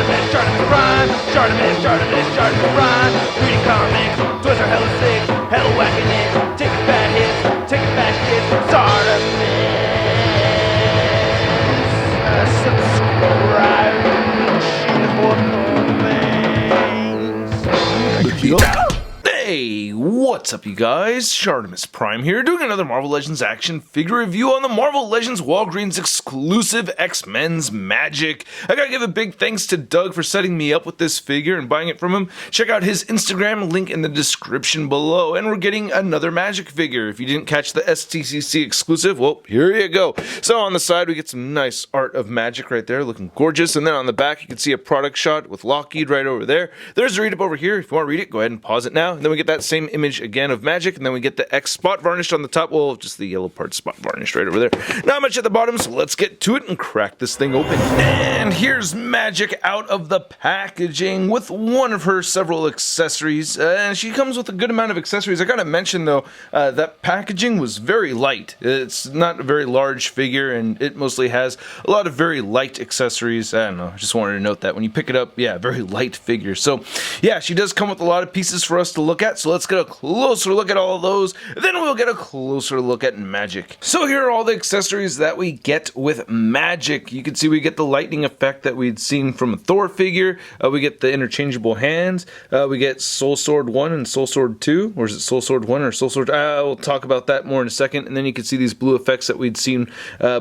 Shartimus Prime, Shartimus Prime. Reading comics, toys are hella sick, hella whacking it. Taking bad hits, taking back hits. Subscribe for more things. Hey, what's up you guys? ShartimusPrime here, doing another Marvel Legends action figure review on the Marvel Legends Walgreens exclusive X-Men's Magik. I gotta give a big thanks to Doug for setting me up with this figure and buying it from him. Check out his Instagram, link in the description below, and we're getting another Magik figure. If you didn't catch the STCC exclusive, well, here you go. So on the side, we get some nice art of Magik right there, looking gorgeous, and then on the back, you can see a product shot with Lockheed right over there. There's a read-up over here. If you want to read it, go ahead and pause it now, and then we get that same image again of Magik, and then we get the X spot varnished on the top. Well, just the yellow part spot varnished right over there. Not much at the bottom, so let's get to it and crack this thing open. And here's Magik out of the packaging with one of her several accessories. And she comes with a good amount of accessories. I gotta mention though, that packaging was very light. It's not a very large figure, and it mostly has a lot of very light accessories. I don't know, I just wanted to note that when you pick it up, yeah, very light figure. So yeah, she does come with a lot of pieces for us to look at, so let's get a closer look at all of those, then we'll get a closer look at Magik. So here are all the accessories that we get with Magik. You can see we get the lightning effect that we'd seen from a Thor figure, we get the interchangeable hands, we get Soul Sword 1 and Soul Sword 2, or is it Soul Sword 1 or Soul Sword? We'll talk about that more in a second, and then you can see these blue effects that we'd seen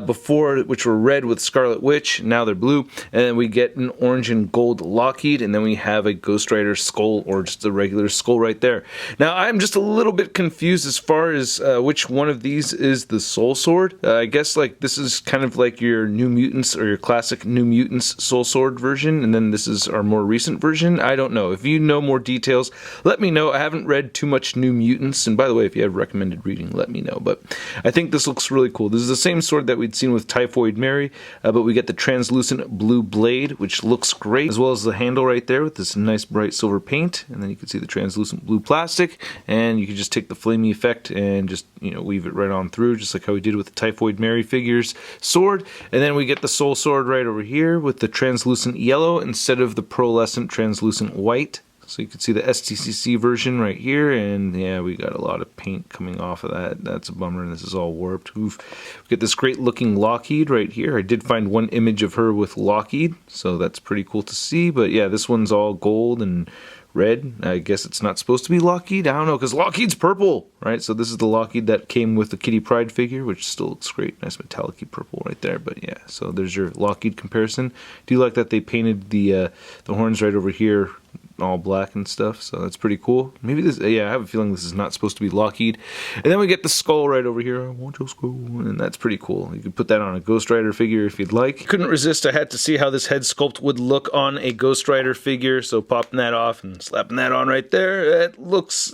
before, which were red with Scarlet Witch, now they're blue, and then we get an orange and gold Lockheed, and then we have a Ghost Rider skull, or just a regular skull right there. Now, I'm just a little bit confused as far as which one of these is the Soul Sword. I guess like this is kind of like your New Mutants or your classic New Mutants Soul Sword version, and then this is our more recent version. I don't know. If you know more details, let me know. I haven't read too much New Mutants, and by the way, if you have recommended reading, let me know. But I think this looks really cool. This is the same sword that we'd seen with Typhoid Mary, but we get the translucent blue blade, which looks great, as well as the handle right there with this nice bright silver paint, and then you can see the translucent blue plastic, and you can just take the flamey effect and just, you know, weave it right on through, just like how we did with the Typhoid Mary figure's sword. And then we get the Soul Sword right over here with the translucent yellow instead of the pearlescent translucent white. So you can see the STCC version right here, and yeah, we got a lot of paint coming off of that. That's a bummer, and this is all warped. Oof. We get this great looking Lockheed right here. I did find one image of her with Lockheed, so that's pretty cool to see. But yeah, this one's all gold and red. I guess it's not supposed to be Lockheed. I don't know, because Lockheed's purple, right? So this is the Lockheed that came with the Kitty Pryde figure, which still looks great. Nice metallic-y purple right there. But yeah, so there's your Lockheed comparison. Do you like that they painted the horns right over here all black and stuff, so that's pretty cool. Maybe this, yeah, I have a feeling this is not supposed to be Lockheed. And then we get the skull right over here. I want your skull, and that's pretty cool. You could put that on a Ghost Rider figure if you'd like. Couldn't resist, I had to see how this head sculpt would look on a Ghost Rider figure, so popping that off and slapping that on right there, it looks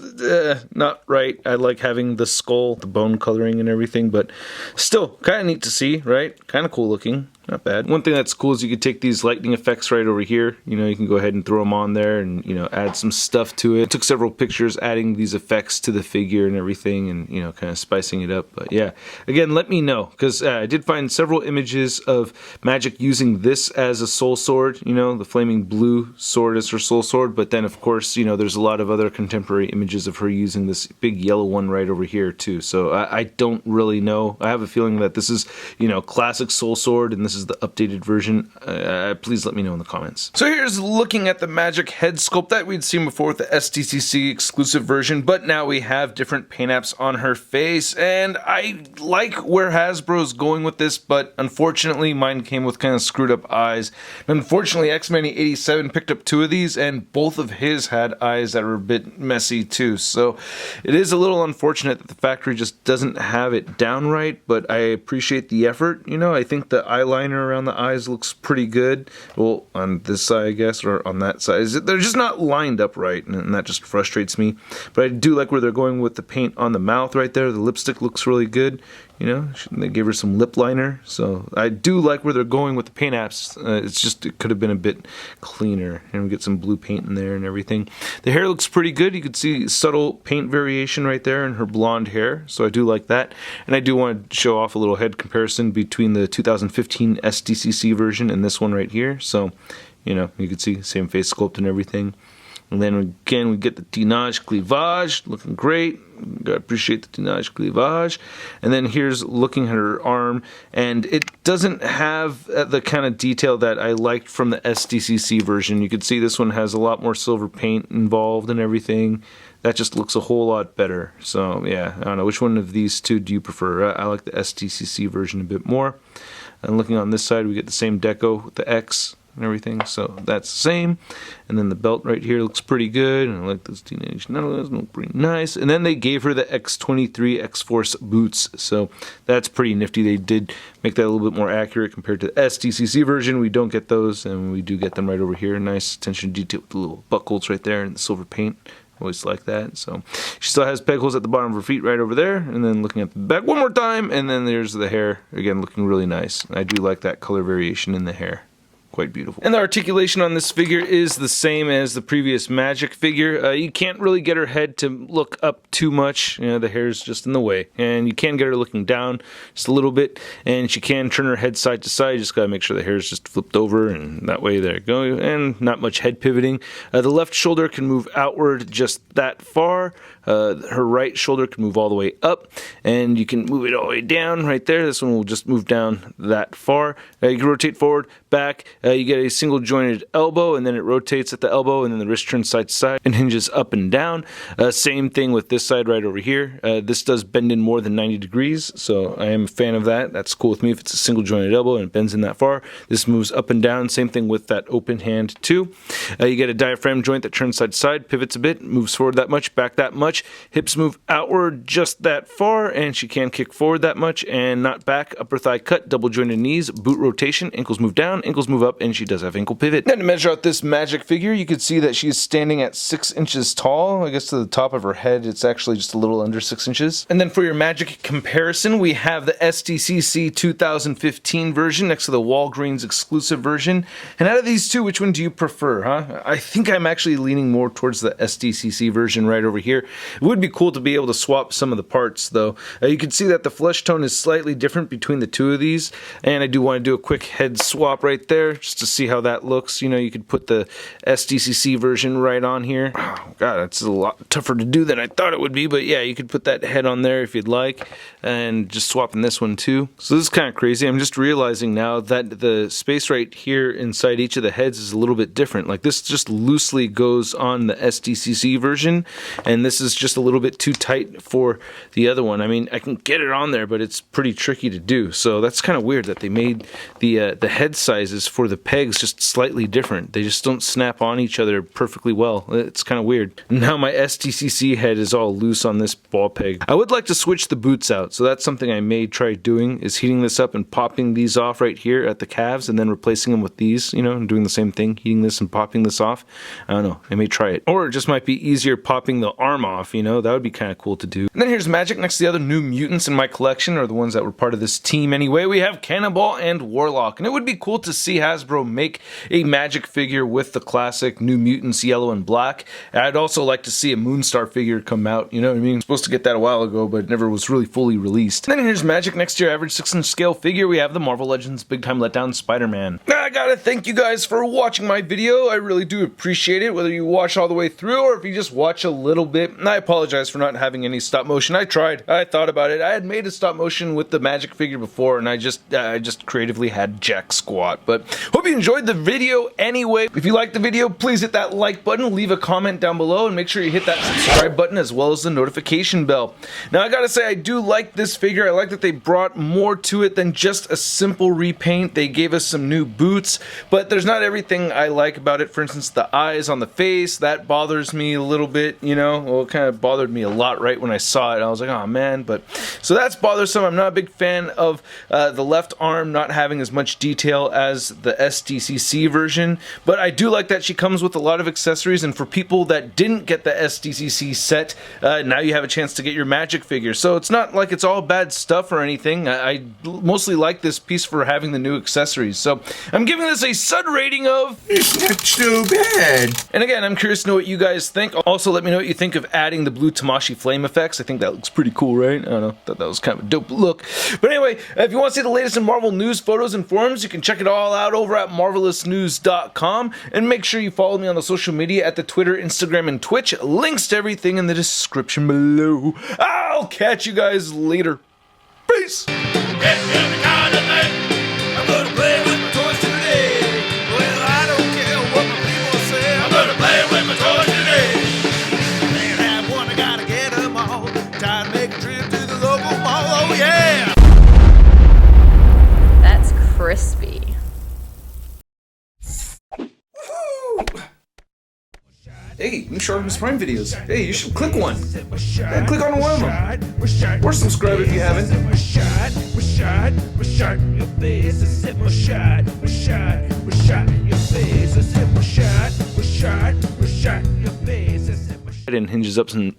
not right. I like having the skull, the bone coloring and everything, but still, kind of neat to see, right? Kind of cool looking. Not bad. One thing that's cool is you could take these lightning effects right over here. You know, you can go ahead and throw them on there and, you know, add some stuff to it. I took several pictures adding these effects to the figure and everything and, you know, kind of spicing it up. But yeah, again, let me know, because I did find several images of Magik using this as a soul sword, you know, the flaming blue sword as her soul sword. But then, of course, you know, there's a lot of other contemporary images of her using this big yellow one right over here, too. So I don't really know. I have a feeling that this is, you know, classic soul sword, and this is the updated version. Please let me know in the comments. So here's looking at the Magik head sculpt that we'd seen before with the STCC exclusive version, but now we have different paint apps on her face, and I like where Hasbro's going with this, but unfortunately mine came with kind of screwed up eyes. And unfortunately, X-Men 87 picked up two of these, and both of his had eyes that were a bit messy too. So it is a little unfortunate that the factory just doesn't have it down right, but I appreciate the effort. You know, I think the eyeliner around the eyes looks pretty good. Well, on this side, I guess, or on that side. They're just not lined up right, and that just frustrates me. But I do like where they're going with the paint on the mouth right there. The lipstick looks really good. You know, they gave her some lip liner, so I do like where they're going with the paint apps. It's just, it could have been a bit cleaner, and we get some blue paint in there and everything. The hair looks pretty good. You can see subtle paint variation right there in her blonde hair, so I do like that. And I do want to show off a little head comparison between the 2015 SDCC version and this one right here. So You know, you can see same face sculpt and everything. And then again, we get the teenage cleavage, looking great. Gotta appreciate the teenage cleavage. And then here's looking at her arm, and it doesn't have the kind of detail that I liked from the SDCC version. You can see this one has a lot more silver paint involved and everything. That just looks a whole lot better. So yeah, I don't know, which one of these two do you prefer? I like the SDCC version a bit more. And looking on this side, we get the same deco with the X and everything, so that's the same. And then the belt right here looks pretty good, and I like those teenage nullas, look pretty nice. And then they gave her the X23 X-Force boots, so that's pretty nifty. They did make that a little bit more accurate compared to the SDCC version. We don't get those, and we do get them right over here. Nice attention to detail with the little buckles right there and the silver paint. Always like that. So she still has peg holes at the bottom of her feet right over there, and then looking at the back one more time, and then there's the hair again, looking really nice. I do like that color variation in the hair. Quite beautiful. And the articulation on this figure is the same as the previous Magik figure. You can't really get her head to look up too much. You know, the hair's just in the way. And you can get her looking down just a little bit. And she can turn her head side to side. You just gotta make sure the hair's just flipped over, and that way there you go. And not much head pivoting. The left shoulder can move outward just that far. Her right shoulder can move all the way up, and you can move it all the way down right there. This one will just move down that far. You can rotate forward, back. You get a single jointed elbow, and then it rotates at the elbow, and then the wrist turns side to side and hinges up and down. Same thing with this side right over here. This does bend in more than 90 degrees, so I am a fan of that. That's cool with me if it's a single jointed elbow and it bends in that far. This moves up and down. Same thing with that open hand too. You get a diaphragm joint that turns side to side, pivots a bit, moves forward that much, back that much. Hips move outward just that far, and she can kick forward that much and not back. Upper thigh cut, double jointed knees, boot rotation, ankles move down, ankles move up, and she does have ankle pivot. Now to measure out this Magik figure, you can see that she's standing at 6 inches tall. I guess to the top of her head, it's actually just a little under 6 inches. And then for your Magik comparison, we have the SDCC 2015 version next to the Walgreens exclusive version. And out of these two, which one do you prefer, huh? I think I'm actually leaning more towards the SDCC version right over here. It would be cool to be able to swap some of the parts, though. You can see that the flesh tone is slightly different between the two of these, and I do want to do a quick head swap right there just to see how that looks. You know, you could put the SDCC version right on here. Oh, God, that's a lot tougher to do than I thought it would be, but yeah, you could put that head on there if you'd like, and just swapping this one too. So this is kind of crazy. I'm just realizing now that the space right here inside each of the heads is a little bit different. Like this just loosely goes on the SDCC version, and this is just a little bit too tight for the other one. I mean, I can get it on there, but it's pretty tricky to do. So that's kind of weird that they made the head sizes for the pegs just slightly different. They just don't snap on each other perfectly well. It's kind of weird. Now my SDCC head is all loose on this ball peg. I would like to switch the boots out, so that's something I may try doing, is heating this up and popping these off right here at the calves and then replacing them with these, you know, and doing the same thing, heating this and popping this off. I don't know, I may try it. Or it just might be easier popping the arm off, you know, that would be kind of cool to do. And then here's Magik next to the other new mutants in my collection, or the ones that were part of this team anyway. We have Cannonball and Warlock, and it would be cool to see Hasbro make a Magik figure with the classic New Mutants yellow and black. I'd also like to see a Moonstar figure come out, you know what I mean? I'm supposed to get that a while ago, but it never was really fully released. And then here's Magik next to your average 6-inch scale figure. We have the Marvel Legends Big Time Letdown Spider-Man. I gotta thank you guys for watching my video. I really do appreciate it, whether you watch all the way through or if you just watch a little bit. I apologize for not having any stop motion. I tried. I thought about it. I had made a stop motion with the Magik figure before, and I just creatively had jack squat. But hope you enjoyed the video anyway. If you liked the video, please hit that like button, leave a comment down below, and make sure you hit that subscribe button as well as the notification bell. Now I gotta say, I do like this figure. I like that they brought more to it than just a simple repaint. They gave us some new boots, but there's not everything I like about it. For instance, the eyes on the face, that bothers me a little bit, you know. Well, it kind of bothered me a lot right when I saw it. I was like, oh man, but so that's bothersome. I'm not a big fan of the left arm not having as much detail as the SDCC version, but I do like that she comes with a lot of accessories, and for people that didn't get the SDCC set, now you have a chance to get your Magik figure. So it's not like it's all bad stuff or anything. I mostly like this piece for having the new accessories. So I'm giving this a SUD rating of... It's not too bad. And again, I'm curious to know what you guys think. Also, let me know what you think of adding adding the blue Tamashii flame effects. I think that looks pretty cool, right? I don't know, thought that was kind of a dope look. But anyway, if you want to see the latest in Marvel news, photos, and forums, you can check it all out over at marvelousnews.com, and make sure you follow me on the social media at the Twitter, Instagram, and Twitch. Links to everything in the description below. I'll catch you guys later. Peace! Crispy. Hey, new ShartimusPrime videos. Hey, you should click one. Yeah, click on one of them. Or subscribe if you haven't. It hinges up and